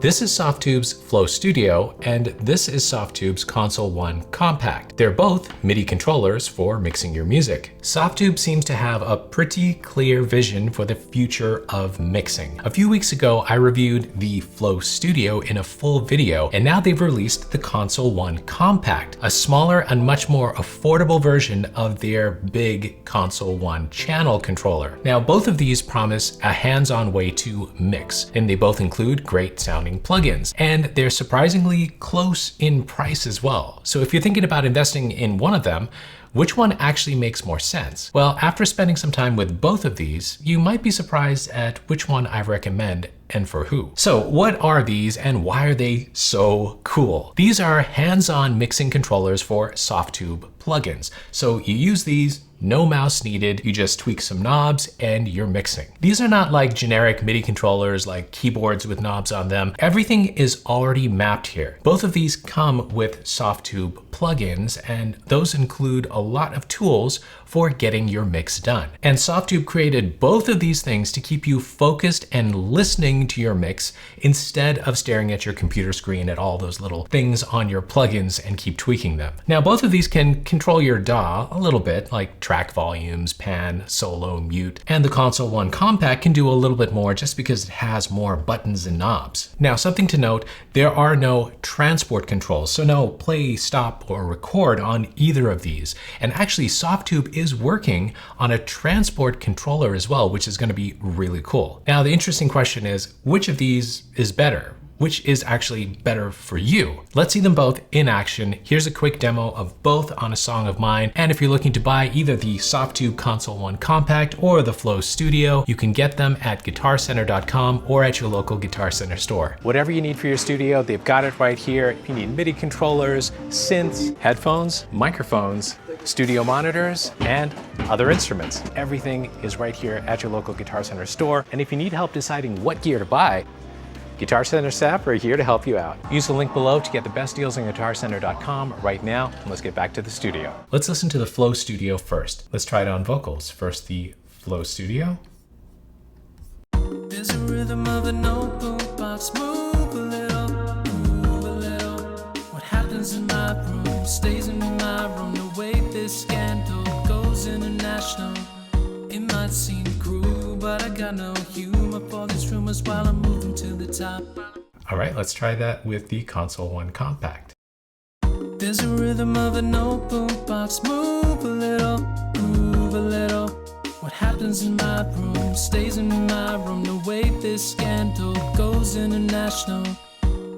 This is Softube's Flow Studio, and this is Softube's Console 1 Compact. They're both MIDI controllers for mixing your music. Softube seems to have a pretty clear vision for the future of mixing. A few weeks ago, I reviewed the Flow Studio in a full video, and now they've released the Console 1 Compact, a smaller and much more affordable version of their big Console 1 channel controller. Now, both of these promise a hands-on way to mix, and they both include great sounding plugins, and they're surprisingly close in price as well. So if you're thinking about investing in one of them, which one actually makes more sense? Well, after spending some time with both of these, you might be surprised at which one I recommend and for who. So what are these and why are they so cool? These are hands-on mixing controllers for Softube plugins. So you use these, no mouse needed, you just tweak some knobs and you're mixing. These are not like generic MIDI controllers like keyboards with knobs on them. Everything is already mapped here. Both of these come with Softube plugins, and those include a lot of tools for getting your mix done. And Softube created both of these things to keep you focused and listening to your mix instead of staring at your computer screen at all those little things on your plugins and keep tweaking them. Now, both of these can control your DAW a little bit, like track volumes, pan, solo, mute, and the Console 1 Compact can do a little bit more just because it has more buttons and knobs. Now, something to note, there are no transport controls, so no play, stop, or record on either of these. And actually, Softube is working on a transport controller as well, which is going to be really cool. Now, the interesting question is, which of these is better? Which is actually better for you? Let's see them both in action. Here's a quick demo of both on a song of mine. And if you're looking to buy either the Softube Console 1 Compact or the Flow Studio, you can get them at guitarcenter.com or at your local Guitar Center store. Whatever you need for your studio, they've got it right here. If you need MIDI controllers, synths, headphones, microphones, studio monitors, and other instruments, everything is right here at your local Guitar Center store. And if you need help deciding what gear to buy, Guitar Center staff are here to help you out. Use the link below to get the best deals on guitarcenter.com right now, and let's get back to the studio. Let's listen to the Flow Studio first. Let's try it on vocals. First, the Flow Studio. There's a rhythm of an open box, move a little, move a little. What happens in my room stays in my room. The way this scandal goes international. It might seem cruel, but I got no humor for these rumors while I'm moving to the top. All right, let's try that with the Console 1 Compact. There's a rhythm of an open box, move a little, move a little. What happens in my room stays in my room. The way this scandal goes international.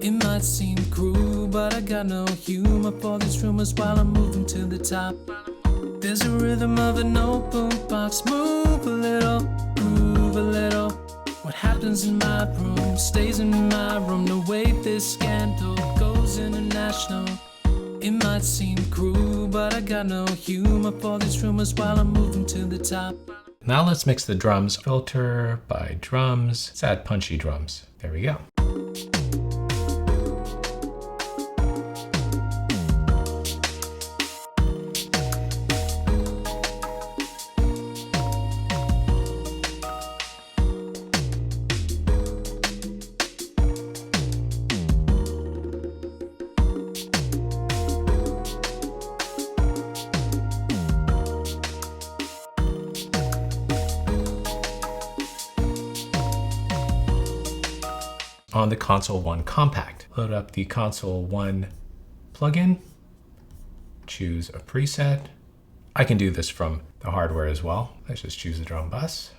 It might seem cruel, but I got no humor for these rumors while I'm moving to the top. There's a rhythm of an open box, move a little, move a little. What happens in my room stays in my room. The way this scandal goes international. It might seem cruel, but I got no humor for these rumors while I'm moving to the top. Now let's mix the drums. Filter by drums. Let's add punchy drums. There we go. On the Console 1 Compact, load up the Console 1 plugin, choose a preset. I can do this from the hardware as well. Let's just choose the drum bus.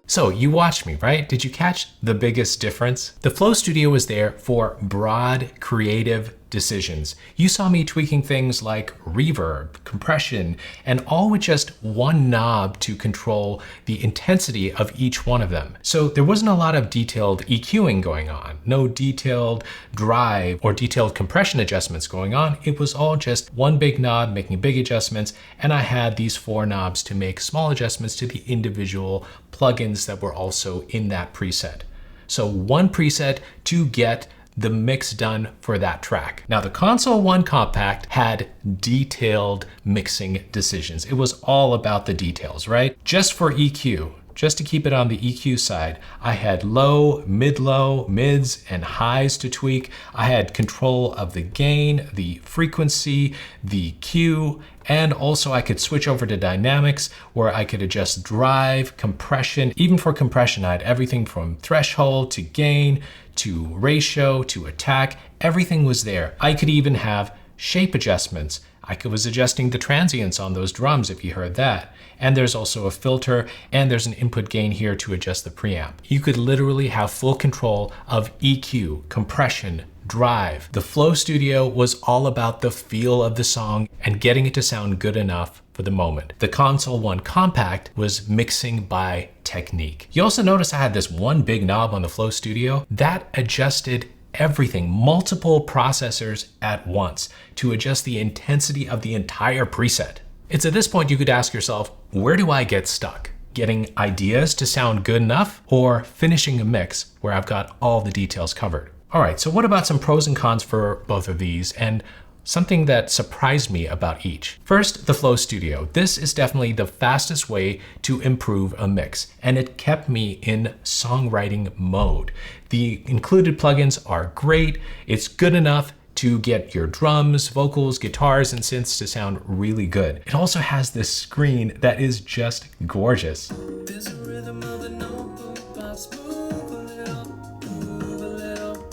So you watched me, right? Did you catch the biggest difference? The Flow Studio is there for broad, creative decisions. You saw me tweaking things like reverb, compression, and all with just one knob to control the intensity of each one of them. So there wasn't a lot of detailed EQing going on, no detailed drive or detailed compression adjustments going on. It was all just one big knob making big adjustments, and I had these 4 knobs to make small adjustments to the individual plugins that were also in that preset. So one preset to get the mix done for that track. Now the Console 1 Compact had detailed mixing decisions. It was all about the details, right? Just for EQ, just to keep it on the EQ side, I had low, mid-low, mids, and highs to tweak. I had control of the gain, the frequency, the Q, and also I could switch over to dynamics where I could adjust drive, compression. Even for compression, I had everything from threshold to gain, to ratio, to attack. Everything was there. I could even have shape adjustments. I was adjusting the transients on those drums if you heard that. And there's also a filter, and there's an input gain here to adjust the preamp. You could literally have full control of EQ, compression, drive. The Flow Studio was all about the feel of the song and getting it to sound good enough for the moment. The Console 1 Compact was mixing by technique. You also notice I had this one big knob on the Flow Studio that adjusted everything, multiple processors at once to adjust the intensity of the entire preset. It's at this point you could ask yourself, where do I get stuck? Getting ideas to sound good enough, or finishing a mix where I've got all the details covered? All right, so what about some pros and cons for both of these, and something that surprised me about each? First, the Flow Studio. This is definitely the fastest way to improve a mix, and it kept me in songwriting mode. The included plugins are great. It's good enough to get your drums, vocals, guitars, and synths to sound really good. It also has this screen that is just gorgeous.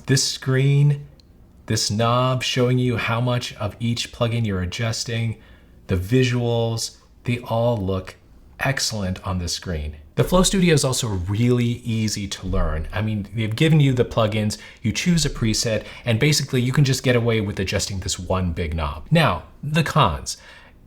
This screen, this knob showing you how much of each plugin you're adjusting, the visuals, they all look excellent on this screen. The Flow Studio is also really easy to learn. I mean, they've given you the plugins, you choose a preset, and basically you can just get away with adjusting this one big knob. Now, the cons.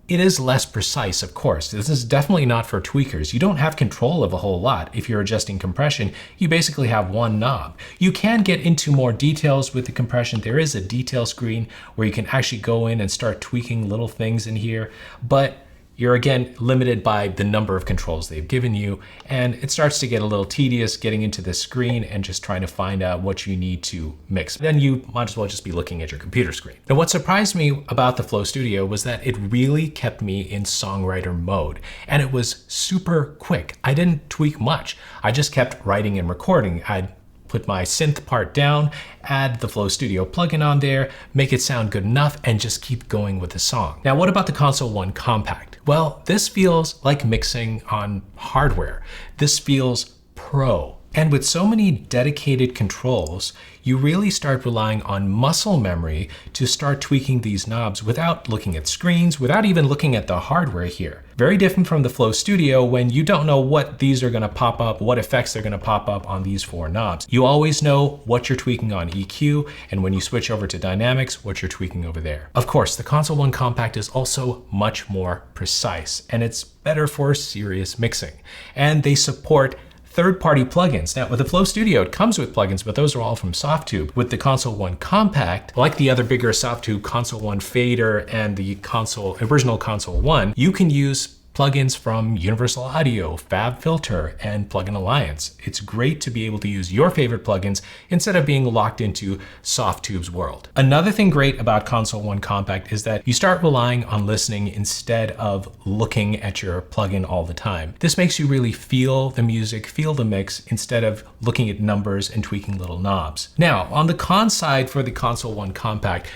It is less precise, of course. This is definitely not for tweakers. You don't have control of a whole lot. If you're adjusting compression, you basically have one knob. You can get into more details with the compression. There is a detail screen where you can actually go in and start tweaking little things in here, but you're again limited by the number of controls they've given you, and it starts to get a little tedious getting into this screen and just trying to find out what you need to mix. Then you might as well just be looking at your computer screen. Now, what surprised me about the Flow Studio was that it really kept me in songwriter mode, and it was super quick. I didn't tweak much. I just kept writing and recording. I'd put my synth part down, add the Flow Studio plugin on there, make it sound good enough, and just keep going with the song. Now, what about the Console 1 Compact? Well, this feels like mixing on hardware. This feels pro. And with so many dedicated controls, you really start relying on muscle memory to start tweaking these knobs without looking at screens, without even looking at the hardware here. Very different from the Flow Studio when you don't know what these are gonna pop up, what effects they're gonna pop up on these 4 knobs. You always know what you're tweaking on EQ, and when you switch over to dynamics, what you're tweaking over there. Of course, the Console 1 Compact is also much more precise, and it's better for serious mixing. And they support third-party plugins. Now, with the Flow Studio, it comes with plugins, but those are all from Softube. With the Console 1 Compact, like the other bigger Softube Console 1 Fader and the original Console 1, you can use plugins from Universal Audio, FabFilter, and Plugin Alliance. It's great to be able to use your favorite plugins instead of being locked into Softube's world. Another thing great about Console 1 Compact is that you start relying on listening instead of looking at your plugin all the time. This makes you really feel the music, feel the mix, instead of looking at numbers and tweaking little knobs. Now, on the con side for the Console 1 Compact,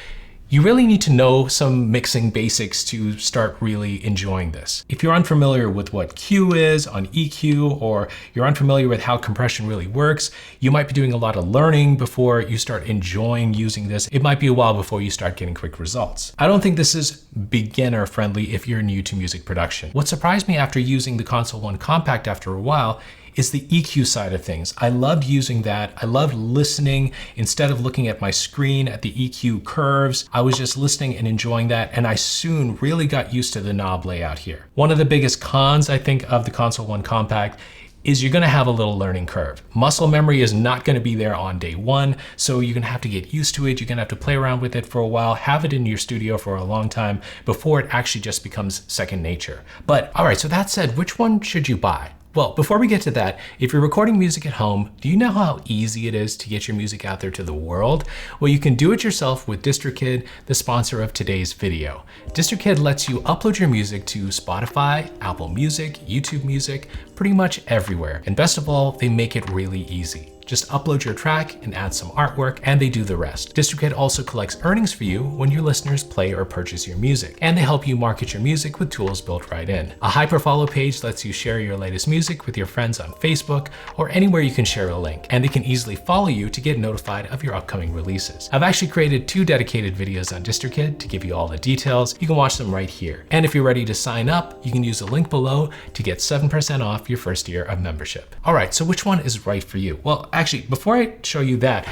you really need to know some mixing basics to start really enjoying this. If you're unfamiliar with what Q is on EQ, or you're unfamiliar with how compression really works, you might be doing a lot of learning before you start enjoying using this. It might be a while before you start getting quick results. I don't think this is beginner friendly if you're new to music production. What surprised me after using the Console 1 Compact after a while is the EQ side of things. I loved using that. I loved listening instead of looking at my screen at the EQ curves. I was just listening and enjoying that, and I soon really got used to the knob layout here. One of the biggest cons, I think, of the Console 1 Compact is you're gonna have a little learning curve. Muscle memory is not gonna be there on day one, so you're gonna have to get used to it. You're gonna have to play around with it for a while, have it in your studio for a long time before it actually just becomes second nature. But all right, so that said, which one should you buy? Well, before we get to that, if you're recording music at home, do you know how easy it is to get your music out there to the world? Well, you can do it yourself with DistroKid, the sponsor of today's video. DistroKid lets you upload your music to Spotify, Apple Music, YouTube Music, pretty much everywhere. And best of all, they make it really easy. Just upload your track and add some artwork, and they do the rest. DistroKid also collects earnings for you when your listeners play or purchase your music, and they help you market your music with tools built right in. A hyperfollow page lets you share your latest music with your friends on Facebook or anywhere you can share a link, and they can easily follow you to get notified of your upcoming releases. I've actually created 2 dedicated videos on DistroKid to give you all the details. You can watch them right here. And if you're ready to sign up, you can use the link below to get 7% off your first year of membership. All right, so which one is right for you? Well, actually, before I show you that,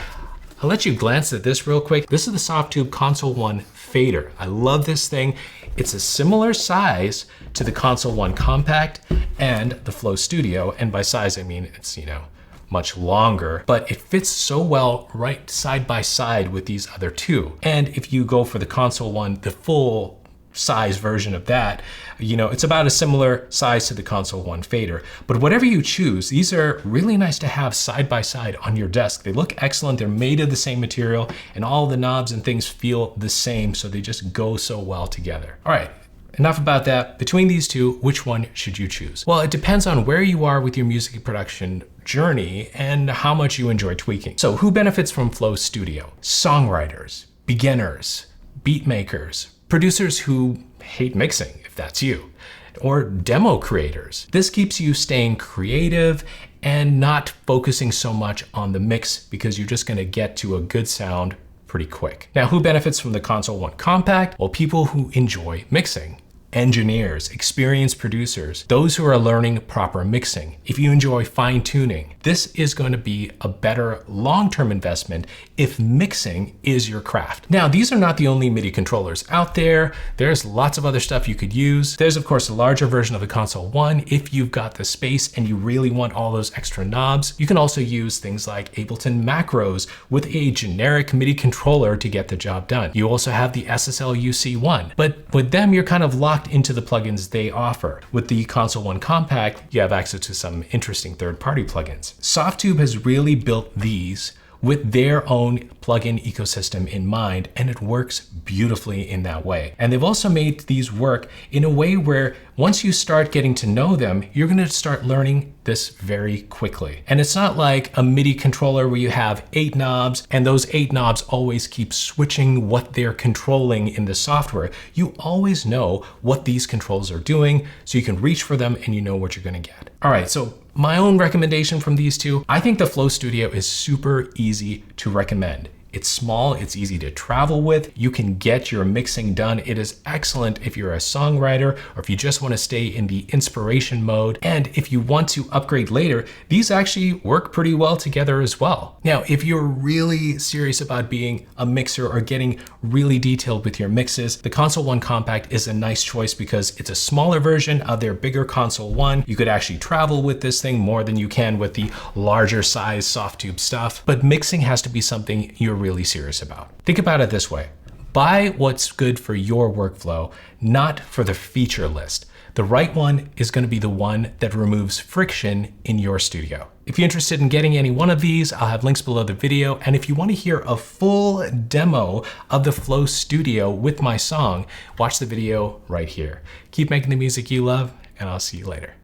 I'll let you glance at this real quick. This is the Softube Console 1 Fader. I love this thing. It's a similar size to the Console 1 Compact and the Flow Studio. And by size, I mean it's, much longer, but it fits so well right side by side with these other two. And if you go for the Console 1, the full size version of that, it's about a similar size to the Console 1 Fader. But whatever you choose, these are really nice to have side by side on your desk. They look excellent. They're made of the same material, and all the knobs and things feel the same, so they just go so well together. All right. Enough about that. Between these two, which one should you choose? Well, it depends on where you are with your music production journey and how much you enjoy tweaking. So who benefits from Flow Studio? Songwriters, beginners, beat makers, producers who hate mixing, if that's you, or demo creators. This keeps you staying creative and not focusing so much on the mix because you're just gonna get to a good sound pretty quick. Now, who benefits from the Console 1 Compact? Well, people who enjoy mixing. Engineers, experienced producers, those who are learning proper mixing. If you enjoy fine tuning, this is going to be a better long-term investment if mixing is your craft. Now, these are not the only MIDI controllers out there. There's lots of other stuff you could use. There's of course a larger version of the Console 1 if you've got the space and you really want all those extra knobs. You can also use things like Ableton macros with a generic MIDI controller to get the job done. You also have the SSL UC1, but with them you're kind of locked into the plugins they offer. With the Console 1 Compact, you have access to some interesting third-party plugins. Softube has really built these with their own plugin ecosystem in mind, and it works beautifully in that way. And they've also made these work in a way where once you start getting to know them, you're gonna start learning this very quickly. And it's not like a MIDI controller where you have 8 knobs and those 8 knobs always keep switching what they're controlling in the software. You always know what these controls are doing, so you can reach for them and you know what you're gonna get. All right, so my own recommendation from these two, I think the Flow Studio is super easy to recommend. It's small, it's easy to travel with, you can get your mixing done. It is excellent if you're a songwriter or if you just want to stay in the inspiration mode. And if you want to upgrade later, these actually work pretty well together as well. Now, if you're really serious about being a mixer or getting really detailed with your mixes, the Console 1 Compact is a nice choice because it's a smaller version of their bigger Console 1. You could actually travel with this thing more than you can with the larger size Softube stuff, but mixing has to be something you're really serious about. Think about it this way. Buy what's good for your workflow, not for the feature list. The right one is going to be the one that removes friction in your studio. If you're interested in getting any one of these, I'll have links below the video. And if you want to hear a full demo of the Flow Studio with my song, watch the video right here. Keep making the music you love, and I'll see you later.